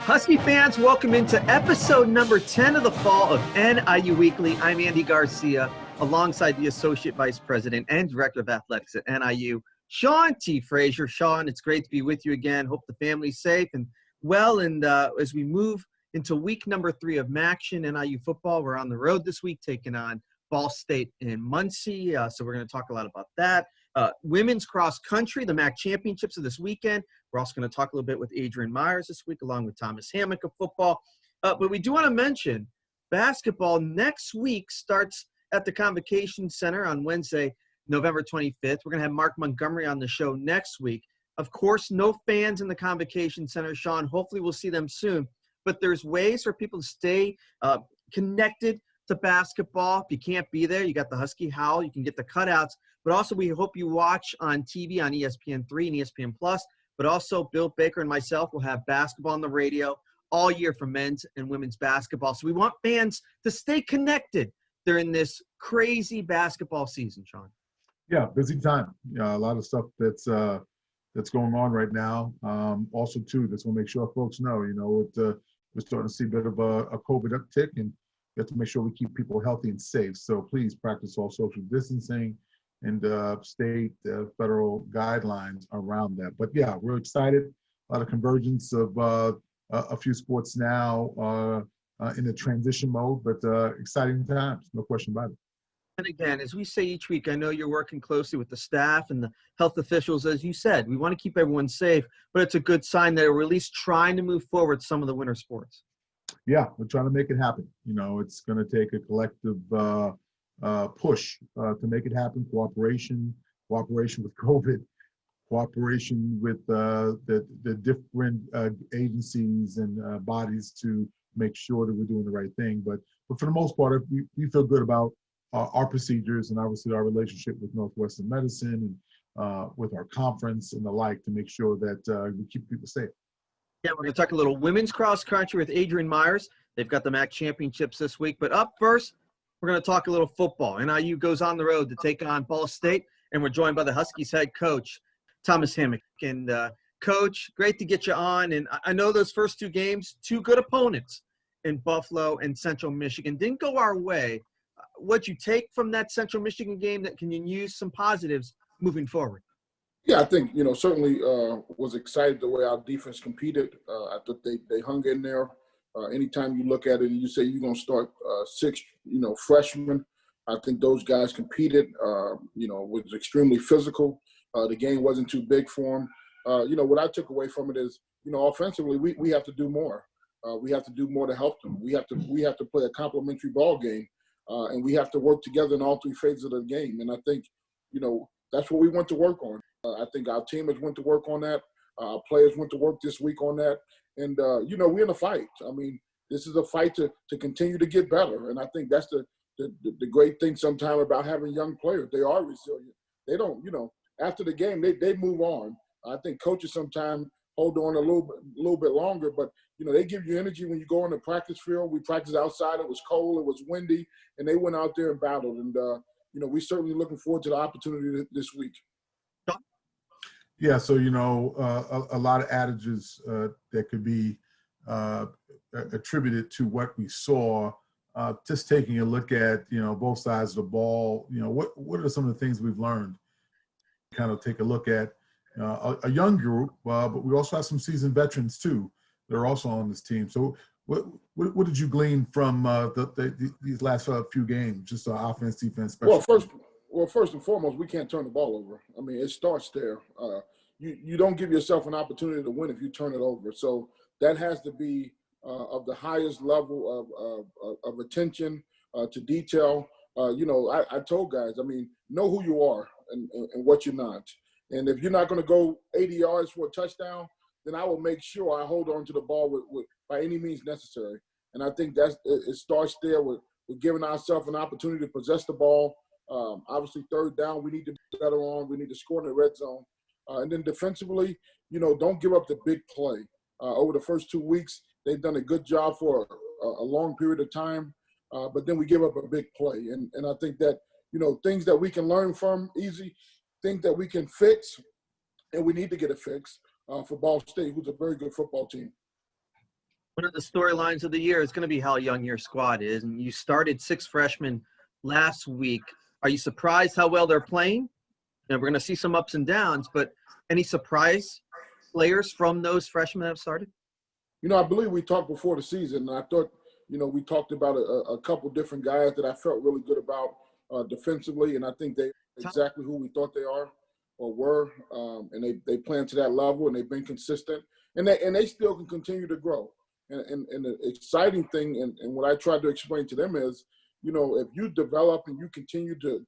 Husky fans, welcome into episode number 10 of the fall of NIU Weekly. I'm Andy Garcia, alongside the Associate Vice President and Director of Athletics at NIU, Sean T. Frazier. Sean, it's great to be with you again. Hope the family's safe and well. And as we move into week number 3 of MACtion NIU football, we're on the road this week taking on Ball State in Muncie. So we're going to talk a lot about that. Women's cross country, the MAC championships of this weekend. We're also going to talk a little bit with Adrian Myers this week, along with Thomas Hammock of football. But we do want to mention basketball next week starts at the Convocation Center on Wednesday, November 25th. We're going to have Mark Montgomery on the show next week. Of course, no fans in the Convocation Center, Sean. Hopefully we'll see them soon. But there's ways for people to stay connected to basketball. If you can't be there, you got the Husky Howl. You can get the cutouts. But also, we hope you watch on TV on ESPN3 and ESPN+. But also, Bill Baker and myself will have basketball on the radio all year for men's and women's basketball. So we want fans to stay connected during this crazy basketball season, Sean. Yeah, busy time. A lot of stuff that's going on right now. Also, too, just want to make sure folks know, we're starting to see a bit of a COVID uptick, and we have to make sure we keep people healthy and safe. So please practice all social distancing and state, federal guidelines around that. But yeah, we're excited. A lot of convergence of a few sports now in the transition mode, but exciting times, no question about it. And again, as we say each week, I know you're working closely with the staff and the health officials. As you said, we want to keep everyone safe, but it's a good sign that we're at least trying to move forward some of the winter sports. Yeah, we're trying to make it happen. It's going to take a collective push to make it happen. Cooperation with COVID, cooperation with the different agencies and bodies to make sure that we're doing the right thing. But for the most part, we feel good about our procedures and obviously our relationship with Northwestern Medicine and with our conference and the like to make sure that we keep people safe. Yeah, we're going to talk a little women's cross country with Adrian Myers. They've got the MAC championships this week. But up first, we're going to talk a little football. NIU goes on the road to take on Ball State, and we're joined by the Huskies head coach, Thomas Hammock. And Coach, great to get you on. And I know those first 2 games, 2 good opponents in Buffalo and Central Michigan, didn't go our way. What'd you take from that Central Michigan game that can you use some positives moving forward? Yeah, I think, certainly was excited the way our defense competed. I thought they hung in there. Anytime you look at it and you say you're going to start 6, freshmen, I think those guys competed, was extremely physical. The game wasn't too big for them. What I took away from it is, offensively, we have to do more. We have to do more to help them. We have to play a complementary ball game, and we have to work together in all 3 phases of the game. And I think, that's what we went to work on. I think our teammates went to work on that. Our players went to work this week on that. And, we're in a fight. I mean, this is a fight to continue to get better. And I think that's the great thing sometimes about having young players. They are resilient. They don't, after the game, they move on. I think coaches sometimes hold on a little bit longer, but, they give you energy when you go on the practice field. We practiced outside. It was cold. It was windy. And they went out there and battled. And, we're certainly looking forward to the opportunity this week. Yeah, so, a lot of adages that could be attributed to what we saw. Just taking a look at, both sides of the ball, what are some of the things we've learned? Kind of take a look at a young group, but we also have some seasoned veterans, too, that are also on this team. So what did you glean from these last few games, just offense, defense, special? Well, first and foremost, we can't turn the ball over. I mean, it starts there. You don't give yourself an opportunity to win if you turn it over. So that has to be of the highest level of attention to detail. I told guys, know who you are and what you're not. And if you're not going to go 80 yards for a touchdown, then I will make sure I hold on to the ball by any means necessary. And I think it starts there with giving ourselves an opportunity to possess the ball. Obviously, third down, we need to be better on. We need to score in the red zone. And then defensively, don't give up the big play. Over the first 2 weeks, they've done a good job for a long period of time, but then we give up a big play. And I think that, things that we can learn from easy, things that we can fix, and we need to get it fixed for Ball State, who's a very good football team. One of the storylines of the year is going to be how young your squad is. And you started 6 freshmen last week. Are you surprised how well they're playing? And we're going to see some ups and downs, but any surprise players from those freshmen that have started? I believe we talked before the season, and I thought, we talked about a couple different guys that I felt really good about defensively, and I think they exactly who we thought they are or were, and they play to that level, and they've been consistent, and they still can continue to grow. And the exciting thing, and what I tried to explain to them is, if you develop and you continue to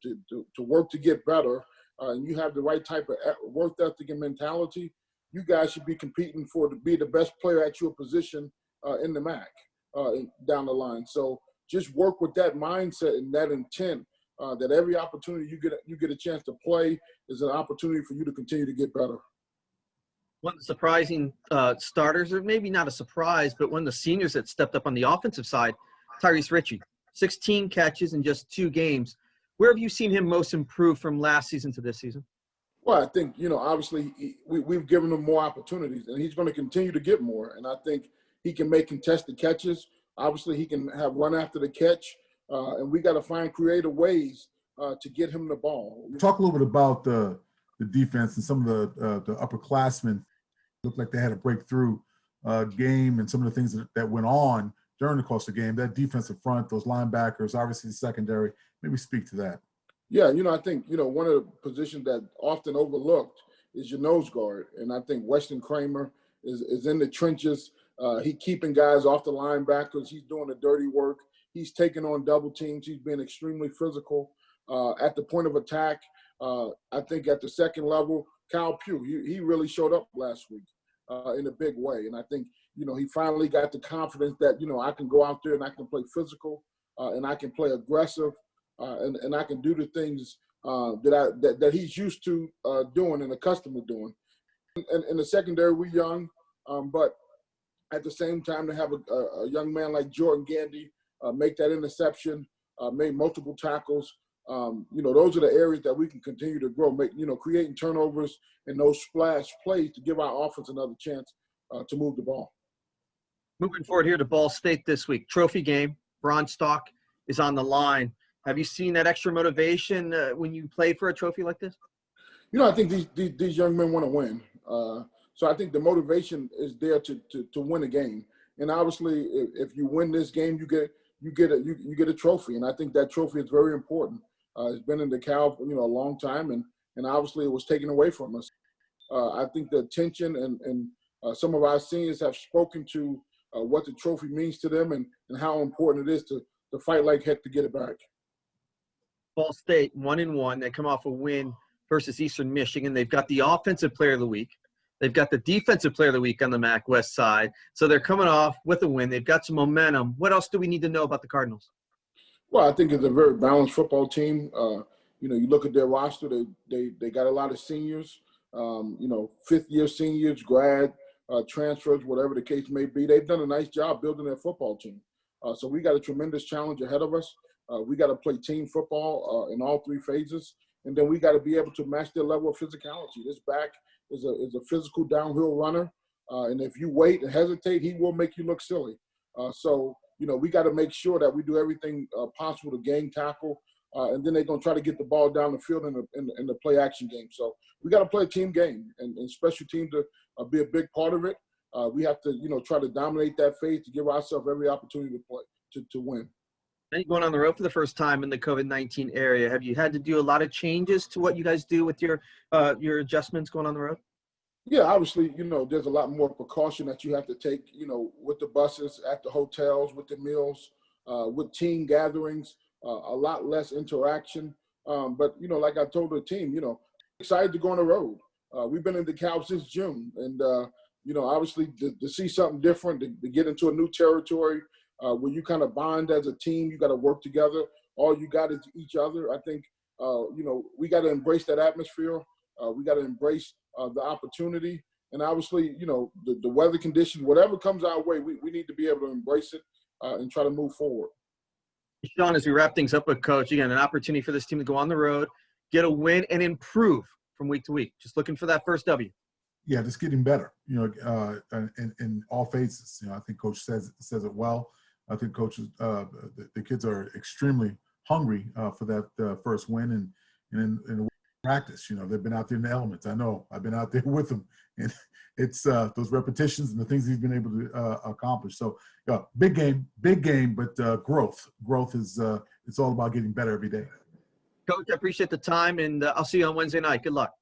work to get better, and you have the right type of work ethic and mentality, you guys should be competing to be the best player at your position in the MAC down the line. So just work with that mindset and that intent that every opportunity you get a chance to play is an opportunity for you to continue to get better. One of the surprising starters, or maybe not a surprise, but one of the seniors that stepped up on the offensive side, Tyrese Ritchie, 16 catches in just 2 games. Where have you seen him most improve from last season to this season? Well, I think, obviously we've given him more opportunities, and he's going to continue to get more. And I think he can make contested catches. Obviously, he can have run after the catch, and we got to find creative ways to get him the ball. Talk a little bit about the defense and some of the upperclassmen. Looked like they had a breakthrough game, and some of the things that went on during the course of the game. That defensive front, those linebackers, obviously the secondary. Maybe speak to that. Yeah, I think, one of the positions that often overlooked is your nose guard. And I think Weston Kramer is in the trenches. He's keeping guys off the linebackers. He's doing the dirty work. He's taking on double teams. He's been extremely physical at the point of attack. I think at the second level, Kyle Pugh, he really showed up last week in a big way. And I think, he finally got the confidence that, I can go out there and I can play physical and I can play aggressive. And I can do the things that he's used to doing and accustomed to doing. And in the secondary, we're young, but at the same time, to have a young man like Jordan Gandy make that interception, made multiple tackles, those are the areas that we can continue to grow, creating turnovers and those splash plays to give our offense another chance to move the ball. Moving forward here to Ball State this week, trophy game, bronze stock is on the line. Have you seen that extra motivation when you play for a trophy like this? I think these young men want to win. So I think the motivation is there to win a game. And obviously, if you win this game, you get a trophy. And I think that trophy is very important. It's been in the Cal a long time, and obviously it was taken away from us. I think the attention and some of our seniors have spoken to what the trophy means to them and how important it is to fight like heck to get it back. Ball State 1-1. They come off a win versus Eastern Michigan. They've got the offensive player of the week. They've got the defensive player of the week on the MAC West side. So they're coming off with a win. They've got some momentum. What else do we need to know about the Cardinals? Well, I think it's a very balanced football team. You look at their roster. They got a lot of seniors. 5th-year seniors, grad, transfers, whatever the case may be. They've done a nice job building their football team. So we got a tremendous challenge ahead of us. We got to play team football in all 3 phases, and then we got to be able to match their level of physicality. This back is a physical downhill runner, and if you wait and hesitate, he will make you look silly. So we got to make sure that we do everything possible to gang tackle, and then they're going to try to get the ball down the field in the play action game. So we got to play a team game, and special team to be a big part of it. We have to try to dominate that phase to give ourselves every opportunity to play to win. Now you're going on the road for the first time in the COVID-19 area. Have you had to do a lot of changes to what you guys do with your adjustments going on the road? Yeah, obviously, there's a lot more precaution that you have to take, with the buses, at the hotels, with the meals, with team gatherings, a lot less interaction. But, like I told the team, excited to go on the road. We've been in DeKalb since June. And, obviously to see something different, to get into a new territory, where you kind of bond as a team, you got to work together. All you got is each other. I think, we got to embrace that atmosphere. We got to embrace the opportunity. And obviously, the weather conditions, whatever comes our way, we need to be able to embrace it and try to move forward. Sean, as we wrap things up with Coach, again, an opportunity for this team to go on the road, get a win, and improve from week to week. Just looking for that first W. Yeah, just getting better, in all phases. I think Coach says it well. I think coaches, the kids are extremely hungry for that first win, and in practice, they've been out there in the elements. I know I've been out there with them, and it's those repetitions and the things he's been able to accomplish. So, big game, but growth is it's all about getting better every day. Coach, I appreciate the time, and I'll see you on Wednesday night. Good luck.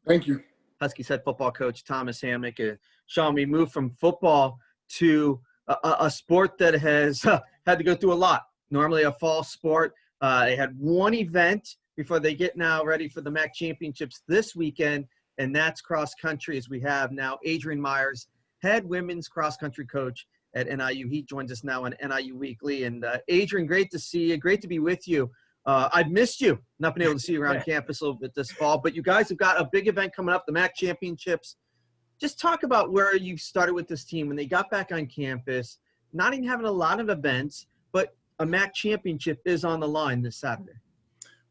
Thank you. Husky's head football coach Thomas Hammock. Sean, we moved from football to a sport that has had to go through a lot. Normally a fall sport. They had one event before they get now ready for the MAC championships this weekend, and that's cross country, as we have now Adrian Myers, head women's cross country coach at NIU. He joins us now on NIU Weekly. And Adrian, great to see you. Great to be with you. I've missed you, not been able to see you around campus a little bit this fall, but you guys have got a big event coming up, the MAC championships. Just talk about where you started with this team when they got back on campus, not even having a lot of events, but a MAC championship is on the line this Saturday.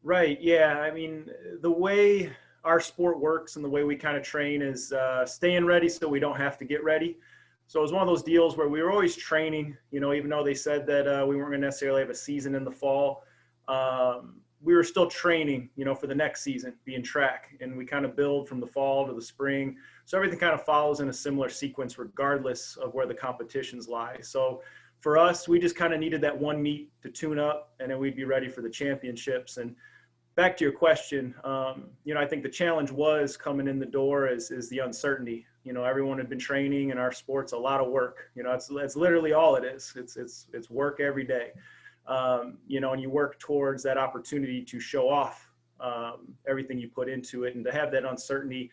Right. Yeah. I mean, the way our sport works and the way we kind of train is staying ready so we don't have to get ready. So it was one of those deals where we were always training, even though they said that we weren't going to necessarily have a season in the fall. We were still training, for the next season, being track, and we kind of build from the fall to the spring. So everything kind of follows in a similar sequence regardless of where the competitions lie. So for us, we just kind of needed that one meet to tune up, and then we'd be ready for the championships. And back to your question, I think the challenge was coming in the door is the uncertainty. Everyone had been training in our sports, a lot of work. It's literally all it is. It's work every day. And you work towards that opportunity to show off everything you put into it, and to have that uncertainty,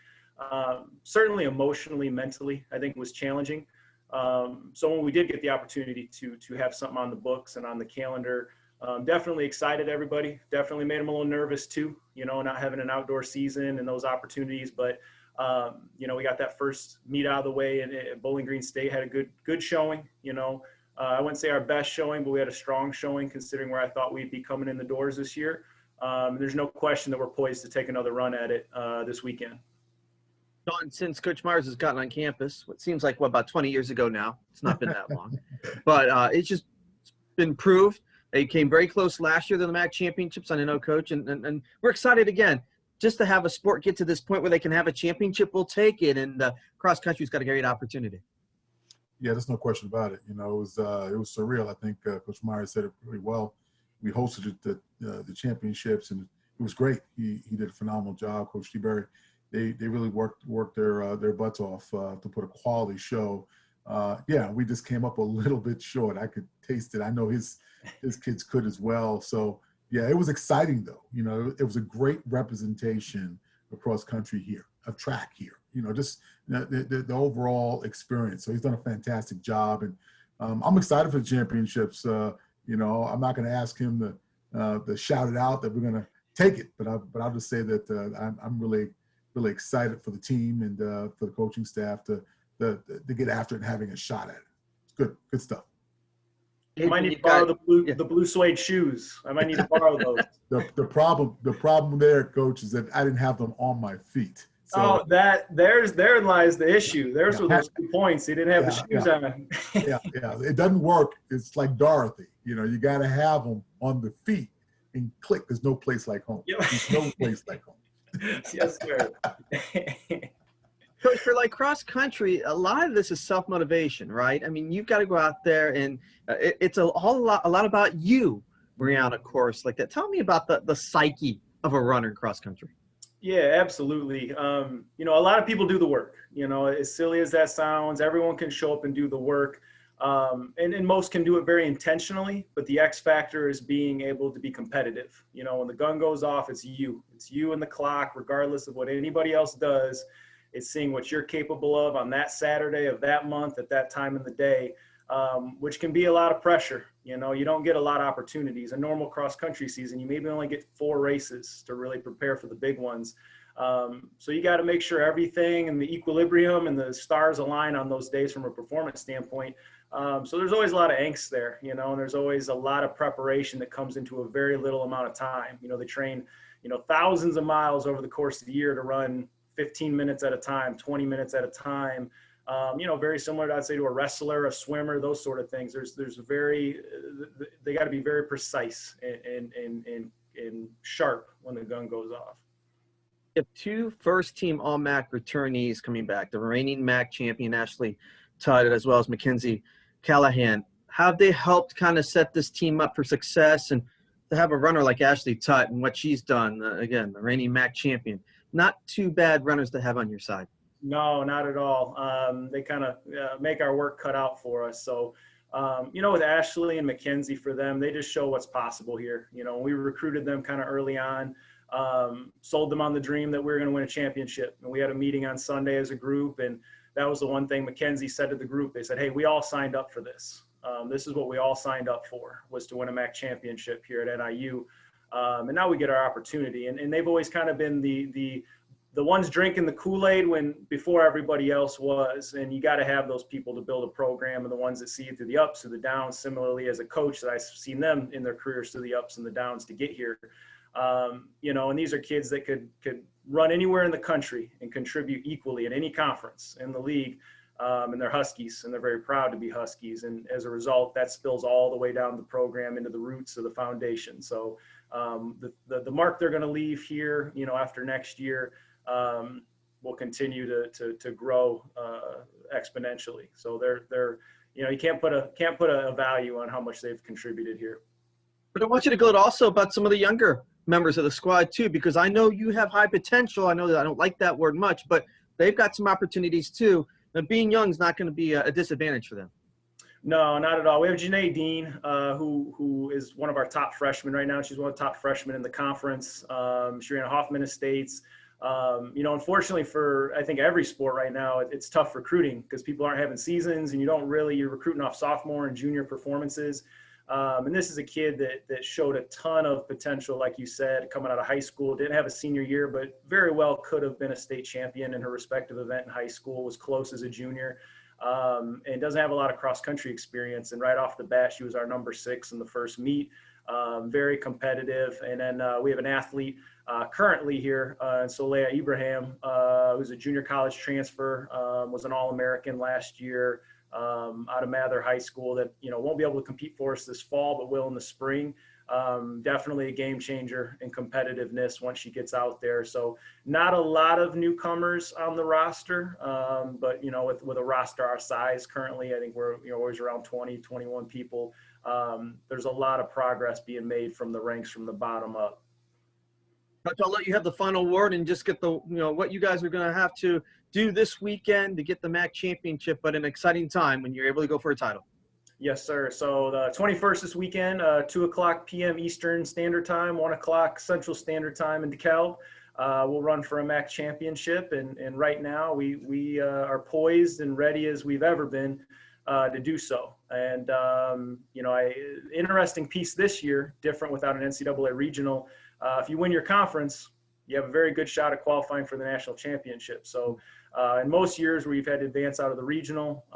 certainly emotionally, mentally, I think was challenging. So when we did get the opportunity to have something on the books and on the calendar, definitely excited everybody, definitely made them a little nervous too, not having an outdoor season and those opportunities. But, we got that first meet out of the way, and Bowling Green State had a good showing, I wouldn't say our best showing, but we had a strong showing considering where I thought we'd be coming in the doors this year. There's no question that we're poised to take another run at it this weekend. Sean, since Coach Myers has gotten on campus, what seems like, about 20 years ago now. It's not been that long. But it's just been proved. They came very close last year to the MAC championships. I know, Coach, and we're excited again. Just to have a sport get to this point where they can have a championship, we'll take it. And cross country's got a great opportunity. Yeah, there's no question about it. It was surreal. I think Coach Myers said it pretty well. We hosted the championships, and it was great. He did a phenomenal job. Coach DeBerry, they really worked their butts off to put a quality show. We just came up a little bit short. I could taste it. I know his kids could as well. So yeah, it was exciting though. It was a great representation across country here, of track here. Just the overall experience. So he's done a fantastic job, and I'm excited for the championships. I'm not going to ask him to shout it out that we're going to take it, but I'll just say that I'm really excited for the team and for the coaching staff to get after it and having a shot at it. It's good stuff. I might need to borrow the blue suede shoes. I might need to borrow those. The problem there, Coach, is that I didn't have them on my feet. So, therein lies the issue. There's those 2 points. He didn't have the shoes on. yeah. It doesn't work. It's like Dorothy. You got to have them on the feet and click. There's no place like home. Yep. There's no place like home. Yes, sir. Coach, for cross country, a lot of this is self-motivation, right? I mean, you've got to go out there, and it's a lot about you, Brianna, of course, like that. Tell me about the psyche of a runner in cross country. Yeah, absolutely. A lot of people do the work. As silly as that sounds, everyone can show up and do the work. And most can do it very intentionally, but the X factor is being able to be competitive. When the gun goes off, it's you and the clock, regardless of what anybody else does. It's seeing what you're capable of on that Saturday of that month at that time in the day, which can be a lot of pressure. You don't get a lot of opportunities. A normal cross country season, you maybe only get 4 races to really prepare for the big ones. So you got to make sure everything and the equilibrium and the stars align on those days from a performance standpoint. So there's always a lot of angst there, and there's always a lot of preparation that comes into a very little amount of time. They train, thousands of miles over the course of the year to run 15 minutes at a time, 20 minutes at a time. Very similar, I'd say, to a wrestler, a swimmer, those sort of things. They got to be very precise and sharp when the gun goes off. You have two first-team All-MAC returnees coming back, the reigning MAC champion Ashley Tutt, as well as Mackenzie Callahan. How have they helped kind of set this team up for success, and to have a runner like Ashley Tutt and what she's done, again, the reigning MAC champion, not too bad runners to have on your side? No, not at all. They kind of make our work cut out for us. So, with Ashley and Mackenzie, for them, they just show what's possible here. We recruited them kind of early on, sold them on the dream that we were going to win a championship. And we had a meeting on Sunday as a group, and that was the one thing Mackenzie said to the group. They said, hey, we all signed up for this. This is what we all signed up for, was to win a MAC championship here at NIU. And now we get our opportunity. And they've always kind of been the ones drinking the Kool-Aid before everybody else was. And you got to have those people to build a program, and the ones that see you through the ups, through the downs. Similarly, as a coach, that I've seen them in their careers through the ups and the downs to get here. And these are kids that could run anywhere in the country and contribute equally at any conference in the league. And they're Huskies, and they're very proud to be Huskies. And as a result, that spills all the way down the program into the roots of the foundation. So the mark they're going to leave here, after next year, will continue to grow exponentially. So they're you can't put a value on how much they've contributed here. But I want you to go also about some of the younger members of the squad too, because I know you have high potential. I know that I don't like that word much, but they've got some opportunities too. And being young is not going to be a disadvantage for them. No, not at all. We have Janae Dean, who is one of our top freshmen right now. She's one of the top freshmen in the conference. She ran Hoffman Estates. Unfortunately for, I think, every sport right now, it's tough recruiting because people aren't having seasons, and you're recruiting off sophomore and junior performances. And this is a kid that showed a ton of potential, like you said, coming out of high school. Didn't have a senior year, but very well could have been a state champion in her respective event in high school, was close as a junior, and doesn't have a lot of cross-country experience. And right off the bat, she was our number 6 in the first meet. Very competitive. And then we have an athlete currently here, Solea Ibrahim, who's a junior college transfer, was an All-American last year, out of Mather High School, that won't be able to compete for us this fall, but will in the spring. Definitely a game changer in competitiveness once she gets out there. So not a lot of newcomers on the roster, but with a roster our size currently, I think we're always around 20, 21 people. There's a lot of progress being made from the ranks from the bottom up. Coach, I'll let you have the final word and just get the what you guys are going to have to do this weekend to get the MAC championship, but an exciting time when you're able to go for a title. Yes, sir. So the 21st this weekend, 2:00 p.m. Eastern Standard Time, 1:00 Central Standard Time in DeKalb. We'll run for a MAC championship, and right now we are poised and ready as we've ever been to do so. And interesting piece this year, different without an NCAA regional. If you win your conference, you have a very good shot at qualifying for the national championship. So in most years where you've had to advance out of the regional,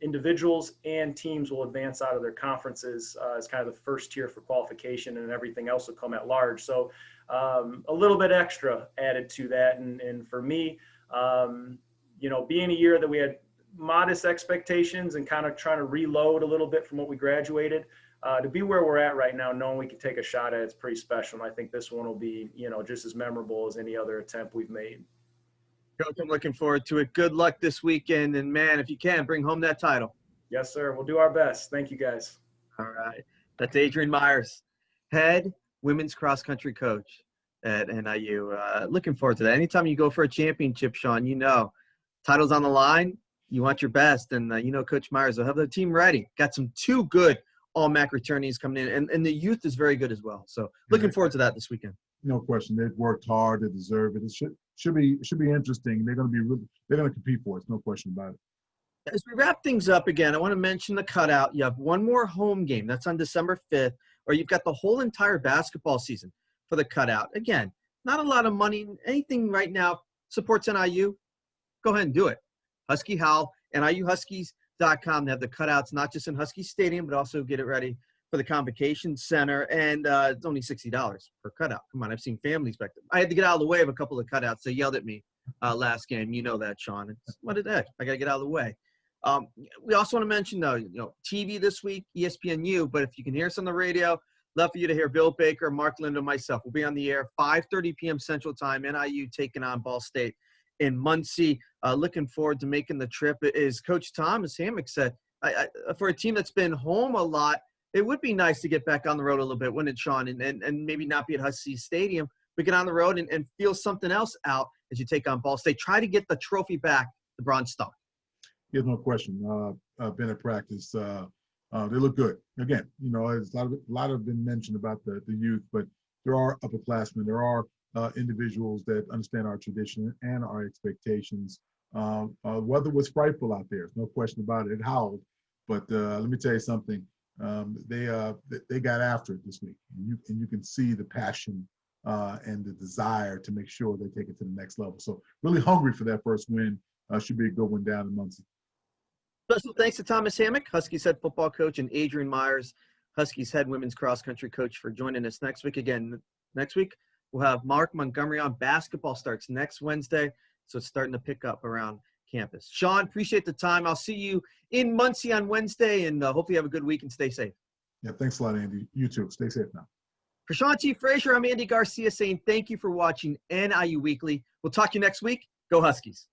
individuals and teams will advance out of their conferences as kind of the first tier for qualification, and everything else will come at large. So a little bit extra added to that. And for me, being a year that we had modest expectations and kind of trying to reload a little bit from what we graduated, to be where we're at right now, knowing we can take a shot at it's pretty special. And I think this one will be, just as memorable as any other attempt we've made. Coach, I'm looking forward to it. Good luck this weekend. And, man, if you can, bring home that title. Yes, sir. We'll do our best. Thank you, guys. All right. That's Adrian Myers, head women's cross-country coach at NIU. Looking forward to that. Anytime you go for a championship, Sean, title's on the line. You want your best. And, Coach Myers will have the team ready. Got two good All-MAC returnees coming in. And the youth is very good as well. So looking forward to that this weekend. No question. They've worked hard. They deserve it. It should be interesting. They're going to compete for it. No question about it. As we wrap things up again, I want to mention the cutout. You have one more home game. That's on December 5th, or you've got the whole entire basketball season for the cutout. Again, not a lot of money. Anything right now supports NIU, go ahead and do it. Husky Howl, NIUHuskies.com. They have the cutouts, not just in Husky Stadium, but also get it ready for the Convocation Center. And it's only $60 per cutout. Come on, I've seen families back there. I had to get out of the way of a couple of cutouts. They yelled at me last game. You know that, Sean. It's, what the heck? I got to get out of the way. We also want to mention, though, TV this week, ESPNU, but if you can hear us on the radio, love for you to hear Bill Baker, Mark Lindo, myself. We'll be on the air 5:30 p.m. Central Time, NIU taking on Ball State in Muncie. Looking forward to making the trip. As Coach Thomas Hammock said, for a team that's been home a lot, it would be nice to get back on the road a little bit, wouldn't it, Sean? And maybe not be at Husky Stadium, but get on the road and feel something else out as you take on Ball State. Try to get the trophy back, the Bronze Star. There's no question. Been at practice. They look good. Again, there's a lot have been mentioned about the youth, but there are upperclassmen. There are individuals that understand our tradition and our expectations. Weather was frightful out there. No question about it. It howled, but let me tell you something. They got after it this week, and you can see the passion and the desire to make sure they take it to the next level. So really hungry for that first win. Should be a good one down in Muncie. Special thanks to Thomas Hammock, Huskies head football coach, and Adrian Myers, Huskies head women's cross country coach, for joining us next week. Again, next week we'll have Mark Montgomery on. Basketball starts next Wednesday, so it's starting to pick up around campus. Sean, appreciate the time. I'll see you in Muncie on Wednesday, and hopefully you have a good week and stay safe. Yeah, thanks a lot, Andy. You too. Stay safe now. For Sean T. Frazier, I'm Andy Garcia saying thank you for watching NIU Weekly. We'll talk to you next week. Go Huskies.